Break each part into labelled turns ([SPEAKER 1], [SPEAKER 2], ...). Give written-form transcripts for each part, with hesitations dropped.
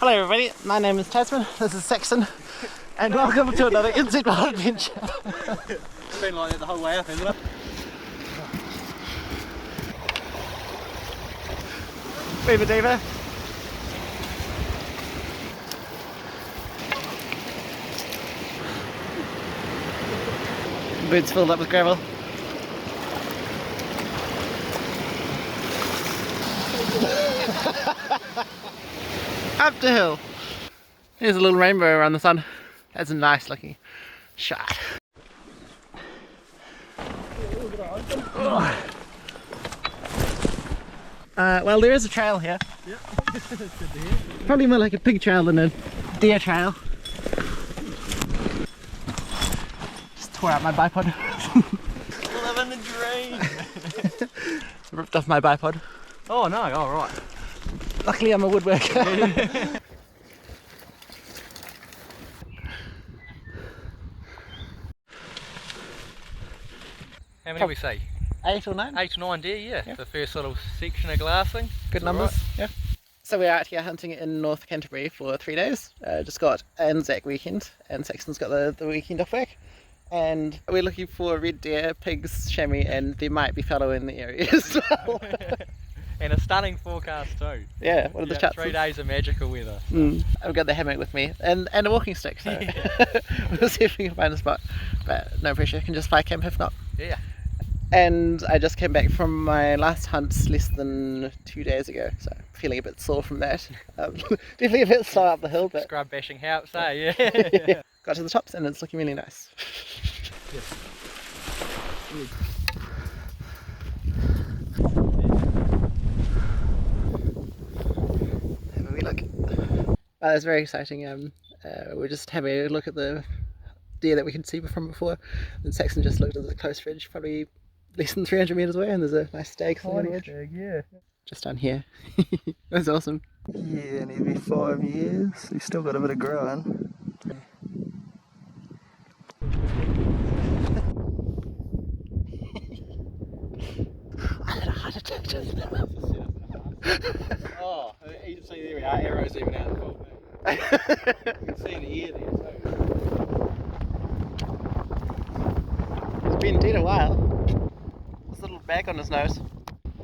[SPEAKER 1] Hello everybody, my name is Tasman, this is Saxon, and welcome to another insect wild adventure.
[SPEAKER 2] It's been like that the whole way up, hasn't it?
[SPEAKER 1] Beaver Diva. Boots filled up with gravel. Up the hill. Here's a little rainbow around the sun. That's a nice looking shot. Well, there is a trail here.
[SPEAKER 2] Yep, that's good to hear.
[SPEAKER 1] Probably more like a pig trail than a deer trail. Just tore out my bipod.
[SPEAKER 2] Living the dream.
[SPEAKER 1] Ripped off my bipod.
[SPEAKER 2] Oh no, oh right.
[SPEAKER 1] Luckily I'm a woodworker.
[SPEAKER 3] How many we say?
[SPEAKER 1] 8 or 9?
[SPEAKER 3] 8 or 9 deer, yeah. The first little section of glassing.
[SPEAKER 1] Good numbers, yeah. So we're out here hunting in North Canterbury for 3 days. Just got Anzac weekend, and Saxon's got the weekend off work. And we're looking for red deer, pigs, chamois, and there might be fallow in the area as well.
[SPEAKER 3] And a stunning forecast too.
[SPEAKER 1] Yeah, what are the chances?
[SPEAKER 3] 3 days of magical weather.
[SPEAKER 1] I've got the hammock with me and a walking stick, so we'll see if we can find a spot. But no pressure, can just fire camp if not.
[SPEAKER 3] Yeah.
[SPEAKER 1] And I just came back from my last hunt less than 2 days ago, so feeling a bit sore from that. Definitely a bit slow up the hill, but
[SPEAKER 3] Scrub bashing helps, eh? Yeah.
[SPEAKER 1] got to the tops and it's looking really nice.
[SPEAKER 3] Yes.
[SPEAKER 1] Have a wee look. Oh, that's very exciting. We're just having a look at the deer that we could see from before, and Saxon just looked at the close ridge, probably less than 300 metres away, and there's a nice stag sitting on the ridge.
[SPEAKER 2] Yeah.
[SPEAKER 1] Just down here. That's awesome.
[SPEAKER 2] Yeah, and every 5 years, we've still got a bit of growing.
[SPEAKER 1] I had a heart attack just now.
[SPEAKER 2] Oh, you can see there we are, arrows even out the top. You can see in the ear there too.
[SPEAKER 1] It's been dead a while. This little bag on his nose.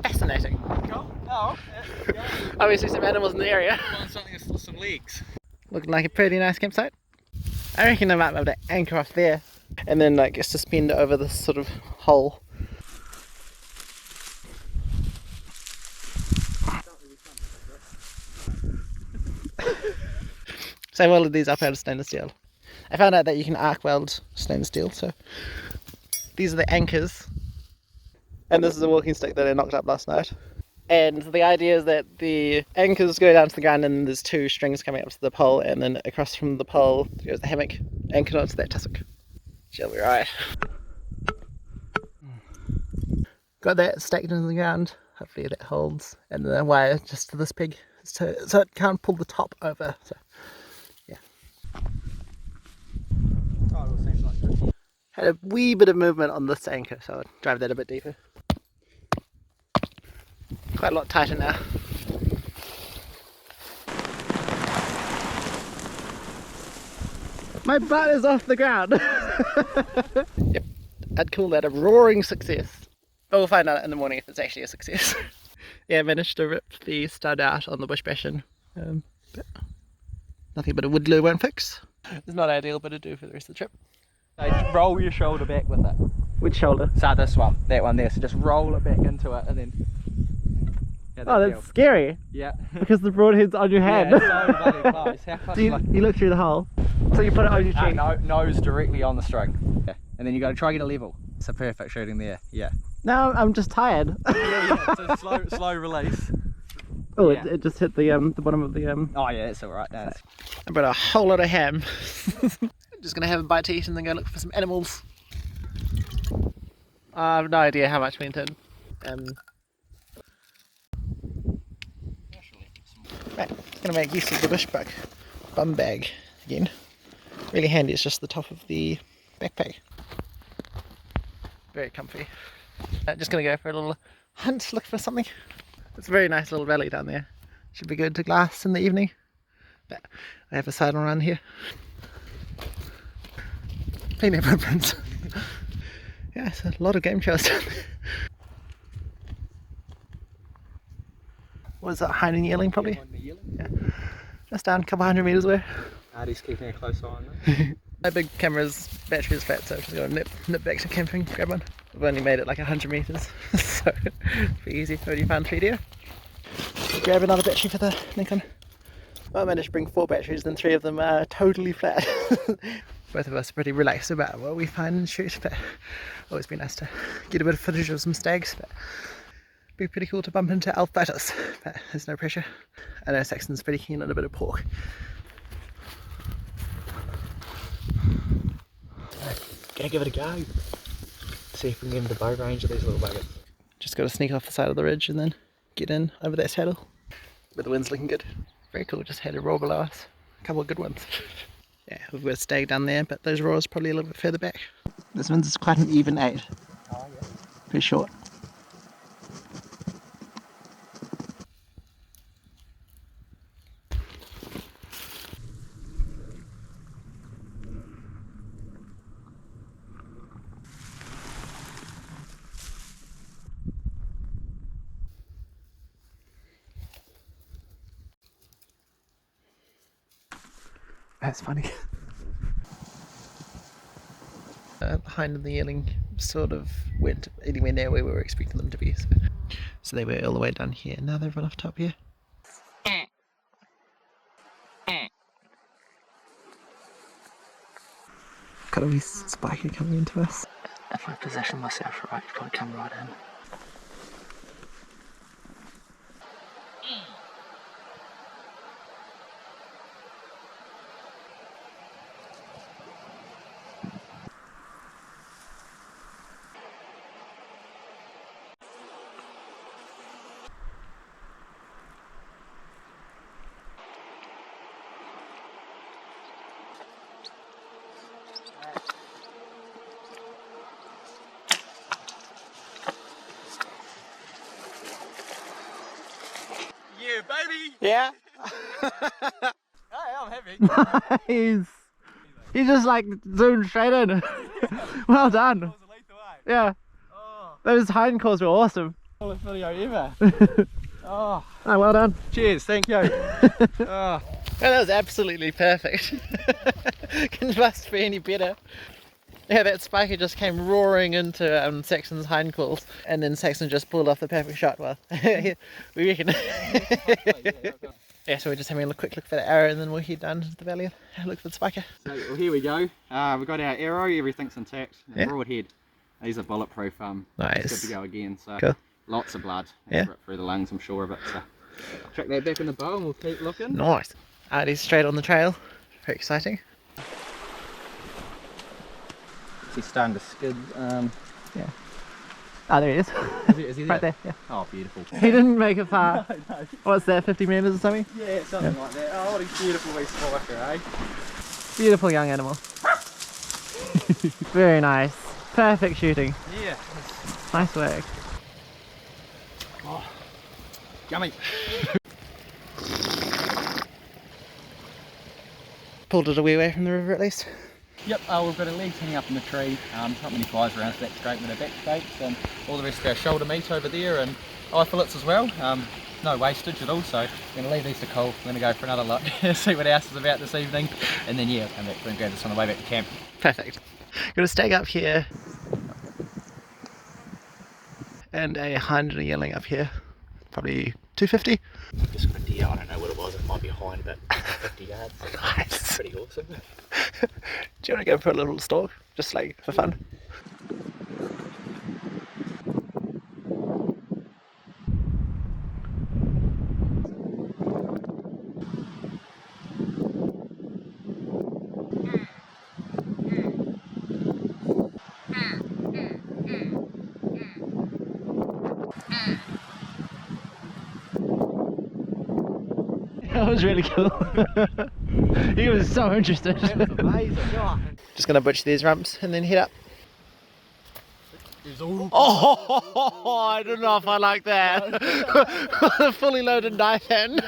[SPEAKER 1] Fascinating.
[SPEAKER 2] Cool. Oh, yeah.
[SPEAKER 1] Obviously some animals in the area.
[SPEAKER 3] Find something with some legs.
[SPEAKER 1] Looking like a pretty nice campsite. I reckon I might be able to anchor off there and then like suspend over this sort of hole. So I welded these up out of stainless steel. I found out that you can arc weld stainless steel, so these are the anchors. And this is a walking stick that I knocked up last night. And the idea is that the anchors go down to the ground and there's 2 strings coming up to the pole, and then across from the pole goes the hammock anchored onto that tussock. She'll be right. Got that stacked into the ground. Hopefully that holds. And the wire just to this pig so it can't pull the top over. So yeah.
[SPEAKER 2] Oh, it seems like good.
[SPEAKER 1] Had a wee bit of movement on this anchor, so I'll drive that a bit deeper. Quite a lot tighter now. My butt is off the ground! Yep, I'd call that a roaring success. But we'll find out in the morning if it's actually a success. Yeah, I managed to rip the stud out on the bush bashin. But nothing but a wood glue won't fix. It's not ideal, but it'll do for the rest of the trip.
[SPEAKER 3] So roll your shoulder back with it.
[SPEAKER 1] Which shoulder?
[SPEAKER 3] So this one, that one there. So just roll it back into it and then... Yeah,
[SPEAKER 1] Oh, that's scary.
[SPEAKER 3] Yeah.
[SPEAKER 1] Because the broadhead's on your hand.
[SPEAKER 3] Yeah, so bloody close. How close?
[SPEAKER 1] Do you look through the hole? So you put it on your cheek?
[SPEAKER 3] No, nose directly on the string. Yeah. And then you got to try and get a level. It's a perfect shooting there. Yeah.
[SPEAKER 1] No, I'm just tired.
[SPEAKER 3] Yeah. So slow release.
[SPEAKER 1] Oh,
[SPEAKER 3] Yeah.
[SPEAKER 1] it just hit the bottom of the
[SPEAKER 3] Oh yeah, it's alright. No,
[SPEAKER 1] I brought a whole lot of ham. Just gonna have a bite to eat and then go look for some animals. I have no idea how much went in. Right, gonna make use of the bushbuck bum bag again. Really handy, it's just the top of the backpack. Very comfy. Just gonna go for a little hunt, look for something. It's a very nice little valley down there. Should be good to glass in the evening. But I have a sidle run here. Plenty of footprints. Yeah, it's a lot of game trails down there. What is that, hind and yearling probably? Yeah. Just down a couple 100 metres away.
[SPEAKER 2] Artie's keeping a close eye on them.
[SPEAKER 1] My big camera's battery is flat, so I've just got to nip back to camping, grab one. I've only made it like 100 metres, so pretty easy. What do you find, Cheerio? Grab another battery for the Nikon. Well, I managed to bring 4 batteries, and 3 of them are totally flat. Both of us are pretty relaxed about what we find and shoot, but always be nice to get a bit of footage of some stags. But be pretty cool to bump into elf butters, but there's no pressure. I know Saxon's pretty keen on a bit of pork.
[SPEAKER 3] Gonna give it a go. See if we can get into bow range of these little buggers.
[SPEAKER 1] Just got to sneak off the side of the ridge and then get in over that saddle. But the wind's looking good. Very cool, just had a roar below us. A couple of good ones. Yeah, we've got a stag down there, but those roars probably a little bit further back. This one's quite an even 8.
[SPEAKER 3] Oh yeah.
[SPEAKER 1] Pretty short. That's funny. The hind and the yearling sort of went anywhere near where we were expecting them to be. So they were all the way down here. Now they've run off top here. Got a wee spiker coming into us.
[SPEAKER 3] If I position myself right, it's probably come right in.
[SPEAKER 2] Yeah, baby!
[SPEAKER 1] Yeah.
[SPEAKER 2] Hey, I'm happy.
[SPEAKER 1] Nice. He just like zoomed straight in. Well done.
[SPEAKER 2] That was a lethal, eh?
[SPEAKER 1] Yeah.
[SPEAKER 2] Oh,
[SPEAKER 1] Those hind calls were awesome.
[SPEAKER 2] coolest video ever. Oh,
[SPEAKER 1] Oh, well done.
[SPEAKER 2] cheers, thank you. Oh,
[SPEAKER 1] Well, that was absolutely perfect. Couldn't must be any better. Yeah, that spiker just came roaring into Saxon's hind calls, and then Saxon just pulled off the perfect shot. Well, we reckon. Yeah, so we're just having a quick look for the arrow, and then we'll head down to the valley and have a look for the spiker.
[SPEAKER 2] so well, here we go. We've got our arrow, everything's intact.
[SPEAKER 1] Yeah.
[SPEAKER 2] Broadhead. These are bulletproof. It's
[SPEAKER 1] Nice.
[SPEAKER 2] good to go again. So
[SPEAKER 1] Cool.
[SPEAKER 2] lots of blood.
[SPEAKER 1] Yeah.
[SPEAKER 2] Through the lungs, I'm sure of it. So chuck that back in the bow and we'll keep looking.
[SPEAKER 1] Nice. Artie's straight on the trail. Very exciting.
[SPEAKER 2] He's starting to skid.
[SPEAKER 1] Yeah. Oh, there he is.
[SPEAKER 2] Is he
[SPEAKER 1] Right there. Yeah.
[SPEAKER 2] Oh, beautiful.
[SPEAKER 1] He didn't make it far.
[SPEAKER 2] No.
[SPEAKER 1] What's that? 50 metres or something?
[SPEAKER 2] Yeah, something like that. Oh, what a beautiful wee spiker, eh?
[SPEAKER 1] Beautiful young animal. Very nice. Perfect shooting.
[SPEAKER 2] Yeah.
[SPEAKER 1] Nice work.
[SPEAKER 2] Oh, yummy.
[SPEAKER 1] Pulled it a wee way from the river at least.
[SPEAKER 2] Yep, we've got our legs hanging up in the tree. Not many flies around, so that's great with our back stakes, and all the rest of our shoulder meat over there, and eye fillets as well. No wastage at all, so we're going to leave these to cool. We're going to go for another look, see what else is about this evening, and then yeah, come back and grab this on the way back to camp.
[SPEAKER 1] Perfect. Got a stag up here. And a hind and a yearling up here. Probably 250.
[SPEAKER 3] Just got a deer, I don't know what it was, it might be a hind, but 50 yards.
[SPEAKER 1] Nice.
[SPEAKER 3] Pretty awesome.
[SPEAKER 1] Do you want to go for a little stalk? Just like for fun? That was really cool. He was so interested.
[SPEAKER 2] That was amazing. Oh,
[SPEAKER 1] Just gonna butcher these rumps and then head up.
[SPEAKER 2] it was all
[SPEAKER 1] Oh, I don't know if I like that. A fully loaded knife hand.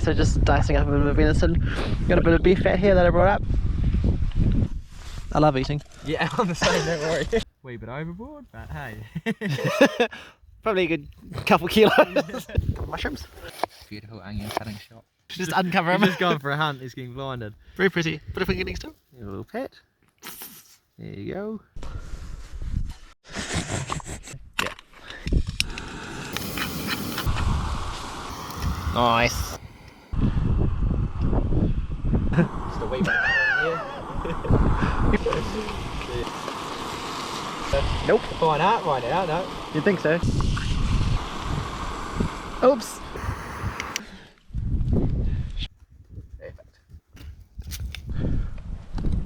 [SPEAKER 1] so just dicing up a bit of venison. Got a bit of beef fat here that I brought up. I love eating.
[SPEAKER 2] Yeah, I'm the same, don't worry. Wee bit overboard, but hey.
[SPEAKER 1] Probably a good couple kilos. Mushrooms.
[SPEAKER 3] Beautiful onion cutting shot.
[SPEAKER 1] Just uncover him.
[SPEAKER 2] He's just going for a hunt, he's getting blinded.
[SPEAKER 1] Very pretty. Put a finger next to him.
[SPEAKER 3] A little pat. There you go.
[SPEAKER 1] Yeah. Nice.
[SPEAKER 2] Just a wee bit here.
[SPEAKER 1] Nope.
[SPEAKER 2] Fine art right now, no.
[SPEAKER 1] You'd think so. Oops.
[SPEAKER 3] Perfect.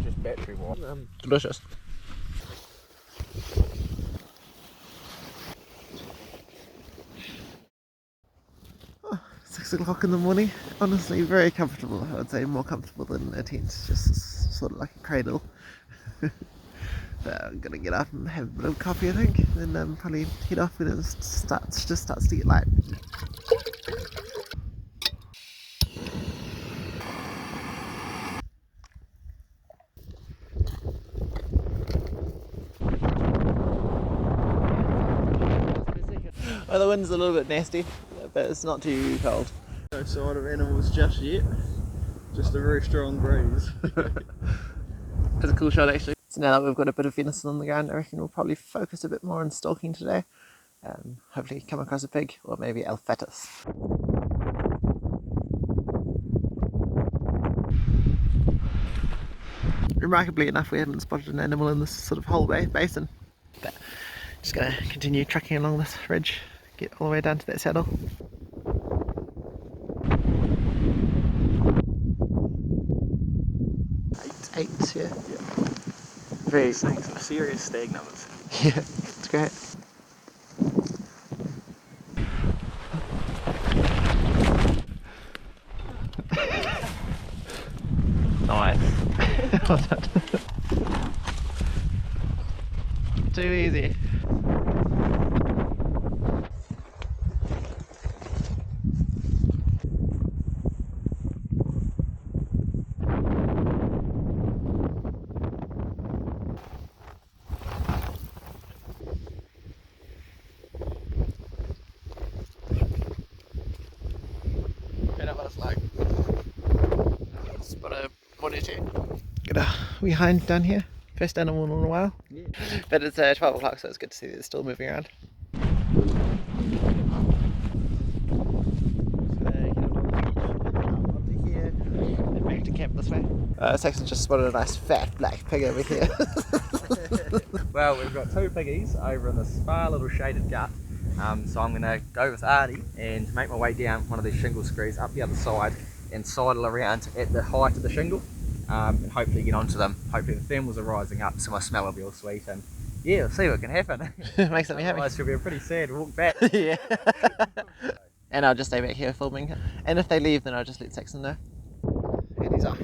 [SPEAKER 3] Just battery water.
[SPEAKER 1] Delicious. Oh, 6 o'clock in the morning. Honestly, very comfortable. I would say more comfortable than a tent. Just sort of like a cradle. I'm gonna get up and have a bit of coffee, I think, and then probably head off when it starts to get light. Well, the wind's a little bit nasty, but it's not too cold.
[SPEAKER 4] No sign of animals just yet, just a very strong breeze.
[SPEAKER 1] It's a cool shot actually. So now that we've got a bit of venison on the ground, I reckon we'll probably focus a bit more on stalking today. Hopefully come across a pig, or maybe alphatus. Remarkably enough, we haven't spotted an animal in this sort of whole basin. But just gonna continue trucking along this ridge, get all the way down to that saddle. Eight, yeah. Very
[SPEAKER 4] Serious stag numbers.
[SPEAKER 1] yeah, it's great. Nice. Well done. Too easy. Got a wee hind down here. First animal in a while.
[SPEAKER 2] Yeah.
[SPEAKER 1] But it's 12 o'clock, so it's good to see that it's still moving around. And back to camp this way. Saxon just spotted a nice fat black pig over here.
[SPEAKER 2] Well, we've got two piggies over in this far little shaded gut. So I'm going to go with Artie and make my way down one of these shingle screws up the other side and sidle around at the height of the shingle and hopefully get onto them. Hopefully the thermals are rising up so my smell will be all sweet, and yeah, we'll see what can happen.
[SPEAKER 1] Makes me happy.
[SPEAKER 2] Otherwise it'll be a pretty sad walk back.
[SPEAKER 1] Yeah. And I'll just stay back here filming. And if they leave, then I'll just let Saxon know. And he's off.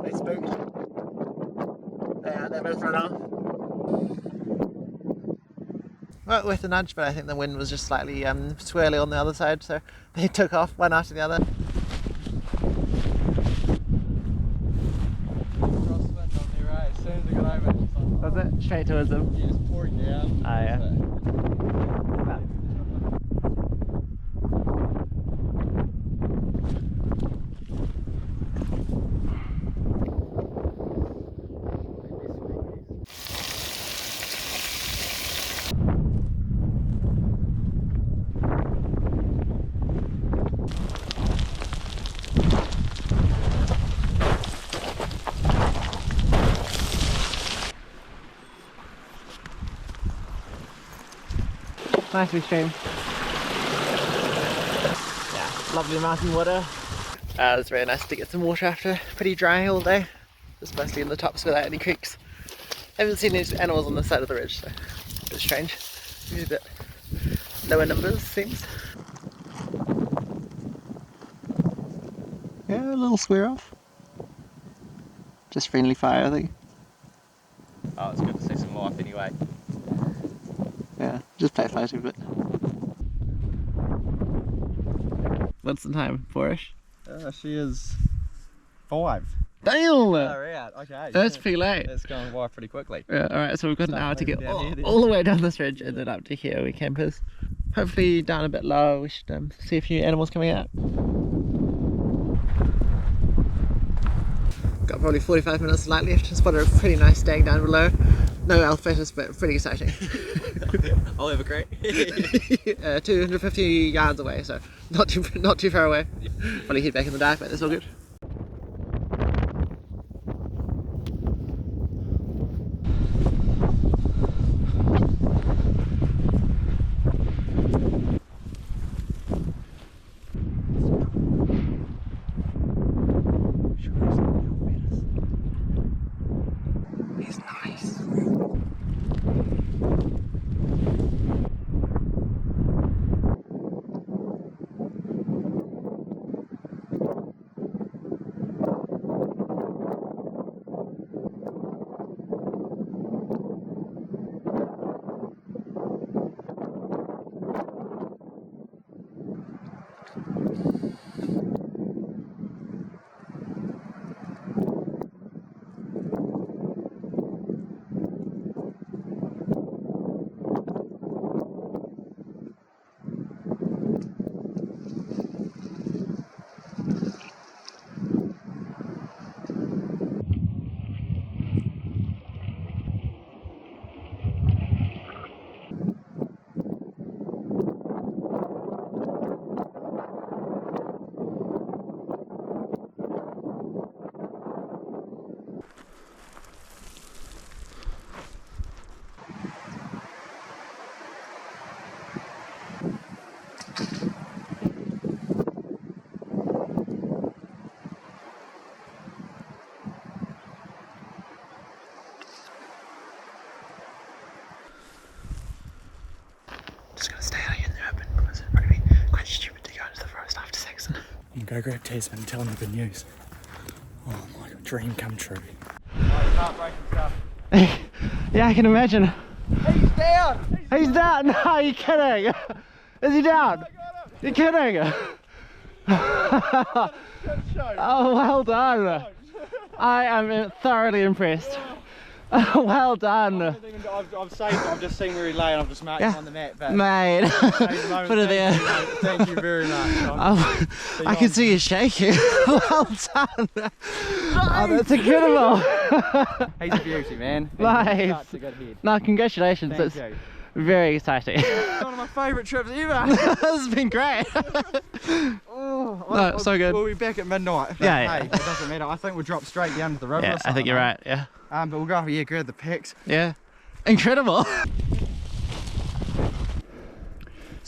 [SPEAKER 1] They spooked. They both run off. Well, with a nudge, but I think the wind was just slightly swirly on the other side, so they took off one after the other.
[SPEAKER 4] Crosswind on their right, as soon as we got over it, just like,
[SPEAKER 1] Was it? Straight towards them.
[SPEAKER 4] yeah, it's pouring down.
[SPEAKER 1] Ah, yeah. Nice wee stream. Yeah, lovely mountain water. It's very nice to get some water after pretty dry all day. Just mostly in the tops without any creeks. Haven't seen any animals on the side of the ridge, so a bit strange. Maybe a bit lower numbers, seems. little square off. Just friendly fire, I think.
[SPEAKER 3] Oh, it's good to see some life anyway.
[SPEAKER 1] Yeah, just play fighting a bit. What's the time? 4-ish?
[SPEAKER 4] She is 5.
[SPEAKER 1] Damn!
[SPEAKER 3] Right, okay.
[SPEAKER 1] That's pretty late.
[SPEAKER 3] It's going by pretty quickly.
[SPEAKER 1] Yeah, alright, so we've got an
[SPEAKER 4] Start
[SPEAKER 1] hour to
[SPEAKER 4] moving
[SPEAKER 1] get
[SPEAKER 4] down here then.
[SPEAKER 1] all the way down this ridge and then up to here where campers. Hopefully down a bit lower, we should see a few animals coming out. Got probably 45 minutes of light left. Spotted a pretty nice stag down below. No alphatus, but pretty exciting.
[SPEAKER 3] I'll have a crack.
[SPEAKER 1] 250 yards away, so not too far away. Probably head back in the dark, but that's all good. He's nice. Just gonna stay out here in the open because it'd probably be quite stupid to go into the forest after Saxon.
[SPEAKER 4] I'm gonna go grab Tasman and tell him the good news. Oh my god, dream come true.
[SPEAKER 3] Heartbreaking stuff.
[SPEAKER 1] Yeah, I can imagine.
[SPEAKER 3] He's down!
[SPEAKER 1] He's down! No, you're kidding! Is he down? You're kidding! Oh, well done! I am thoroughly impressed. Well done!
[SPEAKER 3] I've saved it, I've just seen where he lay and I've just marked him on the map. But
[SPEAKER 1] Mate, put it there.
[SPEAKER 3] Thank you very much.
[SPEAKER 1] Oh, I can see you shaking. Well done! Oh, that's incredible!
[SPEAKER 3] He's a beauty, man.
[SPEAKER 1] Nice.
[SPEAKER 3] Such a good head.
[SPEAKER 1] No, congratulations.
[SPEAKER 3] Thank
[SPEAKER 1] It's
[SPEAKER 3] you.
[SPEAKER 1] very exciting.
[SPEAKER 3] It's one of my favourite trips ever.
[SPEAKER 1] This has been great. No, so good.
[SPEAKER 3] We'll be back at midnight. But
[SPEAKER 1] Yeah,
[SPEAKER 3] hey, it doesn't matter. I think we'll drop straight down to the river.
[SPEAKER 1] Yeah,
[SPEAKER 3] or
[SPEAKER 1] I think
[SPEAKER 3] something,
[SPEAKER 1] you're
[SPEAKER 3] eh?
[SPEAKER 1] right. Yeah.
[SPEAKER 3] But we'll go over here, grab the picks.
[SPEAKER 1] Yeah. Incredible.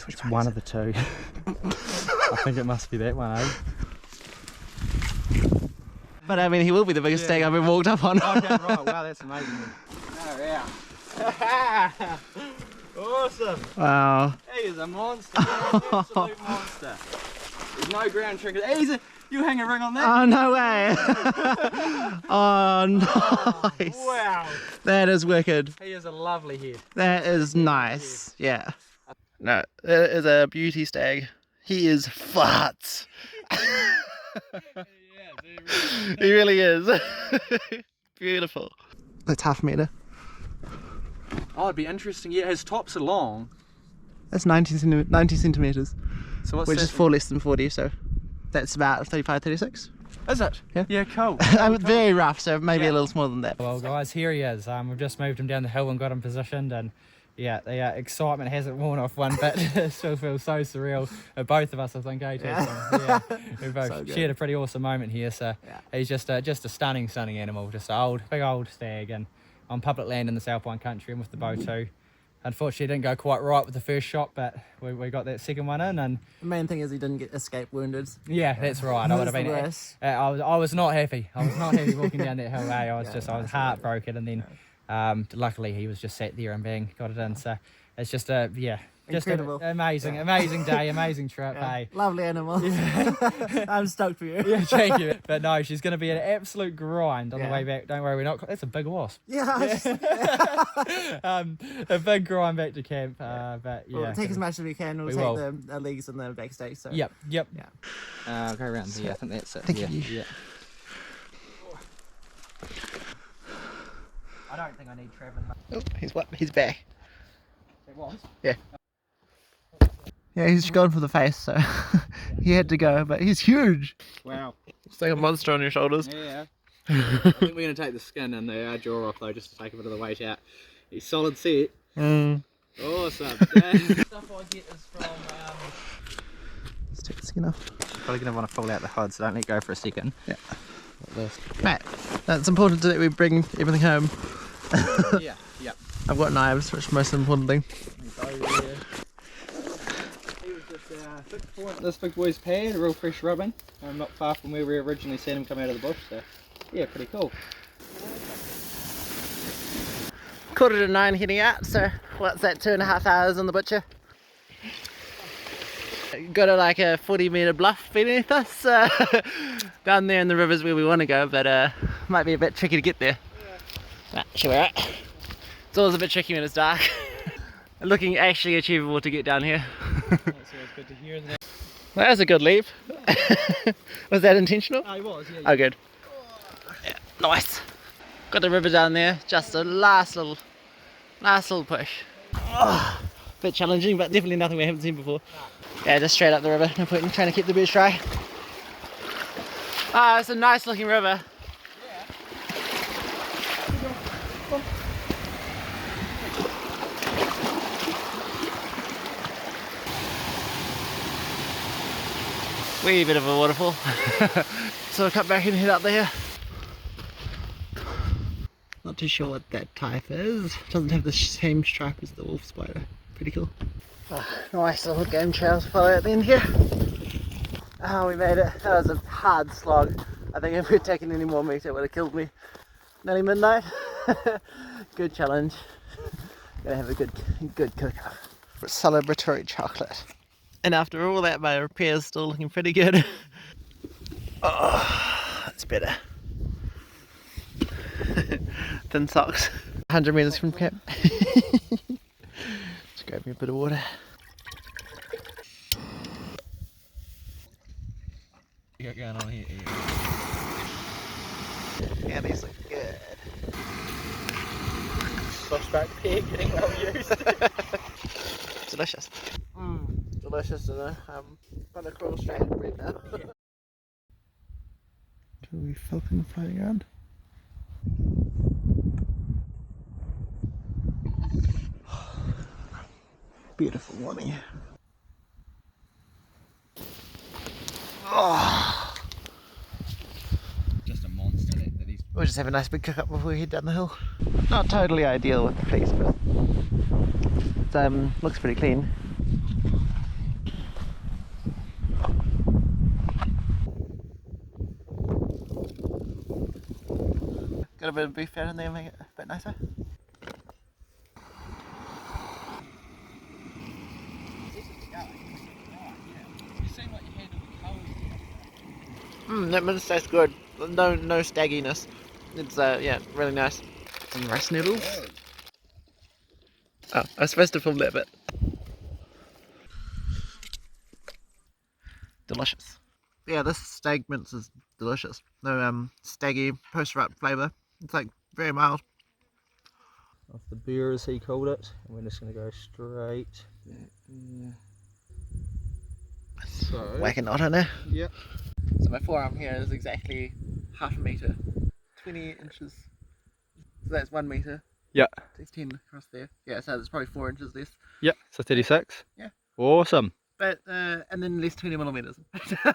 [SPEAKER 3] It's one of the two. I think it must be that one, eh?
[SPEAKER 1] But I mean, he will be the biggest stag I've ever walked up on.
[SPEAKER 3] Okay, right. Wow, that's amazing. Oh, yeah. Awesome.
[SPEAKER 1] Wow.
[SPEAKER 3] He is a monster. Man. Absolute monster. There's no ground trinkets. You hang a ring on that?
[SPEAKER 1] Oh, no way. Oh, nice.
[SPEAKER 3] Wow.
[SPEAKER 1] That is wicked.
[SPEAKER 3] He is a lovely head.
[SPEAKER 1] That is nice. Yeah. No, that is a beauty stag. He is farts. He really is. Beautiful. That's half a metre.
[SPEAKER 3] Oh, it'd be interesting. Yeah, his tops are long.
[SPEAKER 1] That's 90 centimetres,
[SPEAKER 3] So what's
[SPEAKER 1] which
[SPEAKER 3] that?
[SPEAKER 1] is 4 less than 40, so that's about 35, 36.
[SPEAKER 3] Is it?
[SPEAKER 1] Yeah.
[SPEAKER 3] Yeah, cool.
[SPEAKER 1] I'm very rough, so maybe
[SPEAKER 3] Yeah.
[SPEAKER 1] a little smaller than that.
[SPEAKER 2] Well guys, here he is. We've just moved him down the hill and got him positioned, and yeah, the excitement hasn't worn off one bit. It still feels so surreal. Both of us, I think, eh, Tasman? Yeah, we both
[SPEAKER 1] So good.
[SPEAKER 2] shared a pretty awesome moment here. So
[SPEAKER 1] Yeah.
[SPEAKER 2] he's just a stunning animal, just an big old stag, and on public land in the South Wine country, and with the bow too. Unfortunately, it didn't go quite right with the first shot, but we got that second one in, and
[SPEAKER 1] The main thing is he didn't escape wounded.
[SPEAKER 2] yeah, that's right. I would have
[SPEAKER 1] That's
[SPEAKER 2] been.
[SPEAKER 1] the worst.
[SPEAKER 2] I was not happy. I was not happy walking down that hill. I was heartbroken, and then luckily he was just sat there and bang, got it in. So it's just Just
[SPEAKER 1] Incredible.
[SPEAKER 2] amazing, amazing day, amazing trip, hey.
[SPEAKER 1] Lovely animal. I'm stoked for you.
[SPEAKER 2] Yeah, thank you. But no, she's going to be an absolute grind on the
[SPEAKER 1] Yeah.
[SPEAKER 2] way back. Don't worry, we're not. That's a big wasp.
[SPEAKER 1] Yeah. I was just-
[SPEAKER 2] A big grind back to camp. But yeah,
[SPEAKER 1] We'll take as much as we can. We'll
[SPEAKER 2] We
[SPEAKER 1] take
[SPEAKER 2] will.
[SPEAKER 1] the legs and the backstage. So.
[SPEAKER 2] Yep.
[SPEAKER 1] Yeah.
[SPEAKER 2] Go around here. I think that's it.
[SPEAKER 1] Thank
[SPEAKER 2] yeah.
[SPEAKER 1] you.
[SPEAKER 2] Yeah. I don't think I need travelling.
[SPEAKER 1] Oh, he's back.
[SPEAKER 2] It was.
[SPEAKER 1] Yeah, he's gone for the face, so he had to go, but he's huge.
[SPEAKER 3] Wow.
[SPEAKER 1] It's like a monster on your shoulders.
[SPEAKER 3] Yeah. I think we're going to take the skin and the jaw off though, just to take a bit of the weight out. He's solid set.
[SPEAKER 1] Mm.
[SPEAKER 3] Awesome.
[SPEAKER 2] Stuff I get is from.
[SPEAKER 1] Let's take the skin off.
[SPEAKER 2] Probably going to want to pull out the hide, so don't let go for a second.
[SPEAKER 1] Yeah. Matt, it's important that we bring everything home.
[SPEAKER 3] Yeah.
[SPEAKER 1] I've got knives, which is the most important thing.
[SPEAKER 3] This big boy's pad, a real fresh rubbing. Not far from where we originally seen him come out of the bush, so yeah, pretty cool.
[SPEAKER 1] 8:45 heading out, so what's that, 2.5 hours on the butcher? Got like a 40-metre bluff beneath us, down there in the rivers where we want to go, but might be a bit tricky to get there. Right, shall we right? It's always a bit tricky when it's dark. Looking actually achievable to get down here.
[SPEAKER 3] That's always good to hear, isn't it?
[SPEAKER 1] Well, that was a good leap. Was that intentional?
[SPEAKER 3] Oh, he was, yeah.
[SPEAKER 1] Oh, good. Yeah, nice. Got the river down there. Just a last little push. Oh, bit challenging, but definitely nothing we haven't seen before. Yeah, just straight up the river. No point in trying to keep the boots dry. Ah, it's a nice looking river. Wee bit of a waterfall. So I'll cut back and head up there. Not too sure what that type is. Doesn't have the same stripe as the wolf spider. Pretty cool. Oh, nice little game trail to follow at the end here. Oh, we made it. That was a hard slog. I think if we'd taken any more meat, it would have killed me. Nearly midnight. Good challenge. Gonna have a good cook-off. Celebratory chocolate. And after all that, my repair's still looking pretty good. Oh, that's better. Thin socks. 100 metres from camp. Just grab me a bit of water.
[SPEAKER 2] You got going on here?
[SPEAKER 1] Yeah, these look good.
[SPEAKER 3] Bushback pig getting well used.
[SPEAKER 1] Delicious. Delicious, and I'm gonna crawl straight into bed now. Are we falcon flying around? Beautiful morning. Oh.
[SPEAKER 2] Just a monster that he's.
[SPEAKER 1] We'll just have a nice big cook up before we head down the hill. Not totally ideal with the place, but it looks pretty clean. Got a bit of beef fat in there, make it a bit nicer. That mince tastes good. No stagginess. It's yeah, really nice. Some rice noodles. Oh, I was supposed to film that bit. Delicious. Yeah, this stag mince is delicious. No staggy post-rut flavour. It's like very mild.
[SPEAKER 3] Off the beer as he called it, and we're just going to go straight. So,
[SPEAKER 1] Whack a knot in there.
[SPEAKER 3] Yep.
[SPEAKER 1] So my forearm here is exactly 1/2 metre, 20 inches. So that's 1 metre.
[SPEAKER 2] Yeah.
[SPEAKER 1] There's 10 across there. Yeah, so it's probably 4 inches less.
[SPEAKER 2] Yeah. So 36.
[SPEAKER 1] Yeah.
[SPEAKER 2] Awesome.
[SPEAKER 1] But and then less 20 millimetres.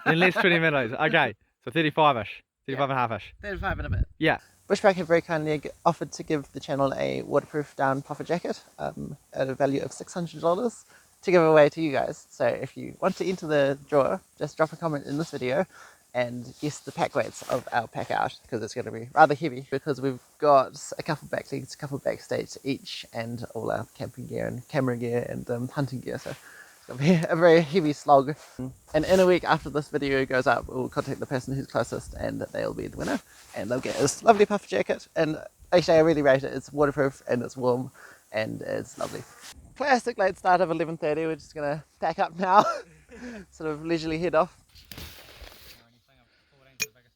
[SPEAKER 2] In less 20 minutes. Okay. So 35ish. 35 and a half-ish.
[SPEAKER 1] 35 in a bit.
[SPEAKER 2] Yeah.
[SPEAKER 1] Bushback have very kindly offered to give the channel a waterproof down puffer jacket at a value of $600 to give away to you guys. So if you want to enter the draw, just drop a comment in this video and guess the pack weights of our pack out, because it's going to be rather heavy, because we've got a couple of back legs, a couple of back states each, and all our camping gear and camera gear and hunting gear, so it's going to be a very heavy slog. And in a week after this video goes up, we'll contact the person who's closest and they'll be the winner, and they'll get this lovely puffer jacket. And actually I really rate it. It's waterproof and it's warm and it's lovely. Classic late start of 11:30. We're just going to pack up now. Sort of leisurely head off.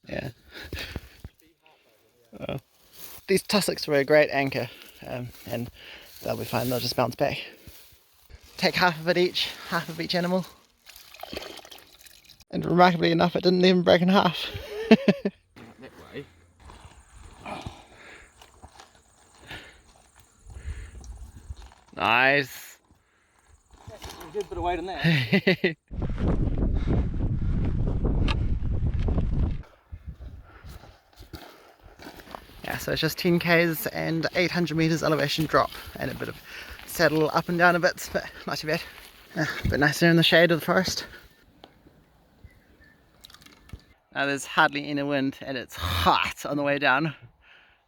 [SPEAKER 1] Yeah. These tussocks are a great anchor, and they'll be fine. They'll just bounce back. Take half of each animal, and remarkably enough, it didn't even break in half.
[SPEAKER 3] That way.
[SPEAKER 1] Nice.
[SPEAKER 3] A good bit of weight in that.
[SPEAKER 1] Yeah, so it's just 10 k's and 800 meters elevation drop, and a bit of saddle up and down a bit, but not too bad. A bit nicer in the shade of the forest. Now there's hardly any wind and it's hot on the way down.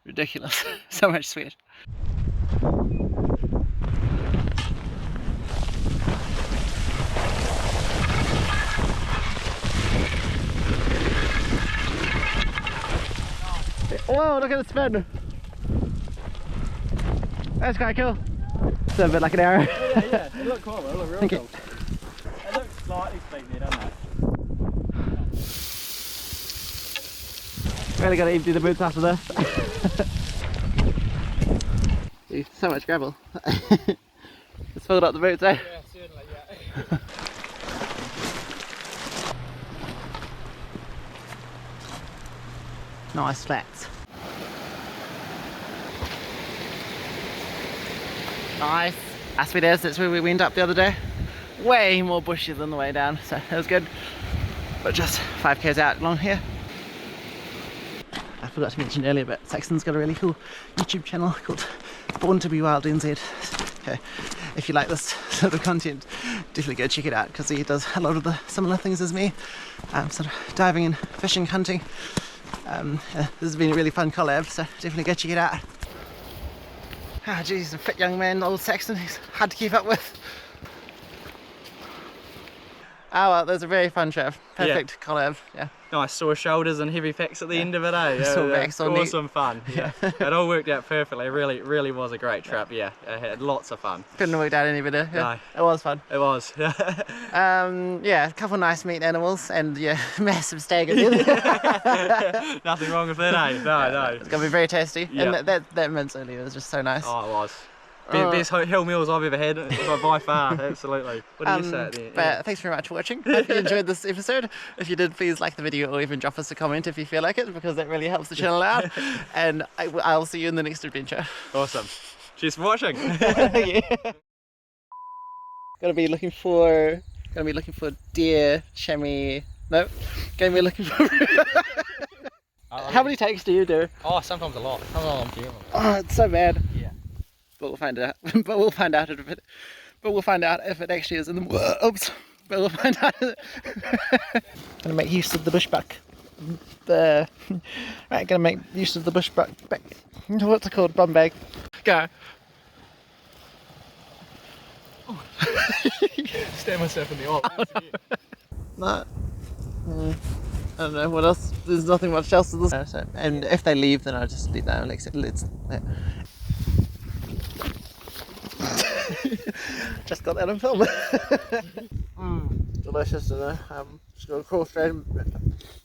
[SPEAKER 1] Ridiculous. So much sweat. Whoa, look at it spin! That's quite cool. It's a bit like an arrow.
[SPEAKER 3] Yeah, it looked cool, it looked real cool. It looks slightly speedy, doesn't it?
[SPEAKER 1] Really gotta empty the boots after this. So much gravel. It's filled up the boots, eh?
[SPEAKER 3] Yeah, certainly, yeah.
[SPEAKER 1] Nice flats. Nice. As it is, that's where we went up the other day. Way more bushy than the way down, so that was good. But just 5 k's out along here. I forgot to mention earlier, but Saxon's got a really cool YouTube channel called Born to be Wild NZ. Okay, if you like this sort of content, definitely go check it out, because he does a lot of the similar things as me. Sort of diving and fishing, hunting. This has been a really fun collab, so definitely go check it out. Ah, geez, he's a fit young man, old Saxon. He's hard to keep up with. Oh well, there's a very fun trip. Perfect collab, yeah.
[SPEAKER 3] Nice sore shoulders and heavy packs at the end of it, eh?
[SPEAKER 1] Sore backs on
[SPEAKER 3] awesome fun. Yeah, it all worked out perfectly. Really was a great trip. Yeah, I had lots of fun.
[SPEAKER 1] Couldn't have worked out any better. Yeah,
[SPEAKER 3] No.
[SPEAKER 1] it was fun.
[SPEAKER 3] It was.
[SPEAKER 1] Yeah, a couple nice meat animals and yeah, massive stag at the end.
[SPEAKER 3] Nothing wrong with that, eh? No.
[SPEAKER 1] It's gonna be very tasty.
[SPEAKER 3] Yeah.
[SPEAKER 1] And that mince earlier was just so nice.
[SPEAKER 3] Oh, it was. Best hill meals I've ever had, by far, absolutely. What do you say at the end?
[SPEAKER 1] But thanks very much for watching. Hope you enjoyed this episode. If you did, please like the video or even drop us a comment if you feel like it, because that really helps the channel out. And I'll see you in the next adventure.
[SPEAKER 3] Awesome. Cheers for watching.
[SPEAKER 1] Yeah. Gonna be looking for deer, chamois. No, gonna be looking for. How many takes do you do?
[SPEAKER 2] Oh, sometimes a lot. Sometimes I'm feeling.
[SPEAKER 1] Oh, it's so bad.
[SPEAKER 2] Yeah.
[SPEAKER 1] But we'll find out. But we'll find out if it actually is in the. Oops. But we'll find out. Gonna make use of the bushbuck. Right, gonna make use of the bushbuck. What's it called? Bum bag. Go.
[SPEAKER 3] Stab myself in the eye.
[SPEAKER 1] No. I don't know what else. There's nothing much else to this. And if they leave, then I'll just leave that. Just got that on film. Delicious dinner. Just got a crawl straight.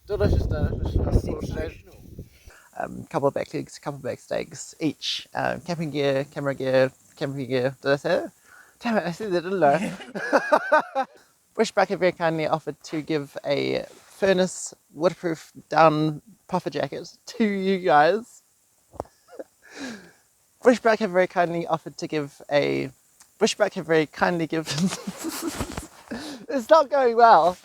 [SPEAKER 1] Delicious dinner. Just got a crawl straight. Couple of back legs, couple of back steaks each. Camping gear, camera gear, camping gear. Did I say that? Damn it, I said that, didn't I? Bushbuck have very kindly offered to give a furnace waterproof down puffer jacket to you guys. Bushbuck have very kindly offered to give a... Bushbuck have very kindly given... It's not going well.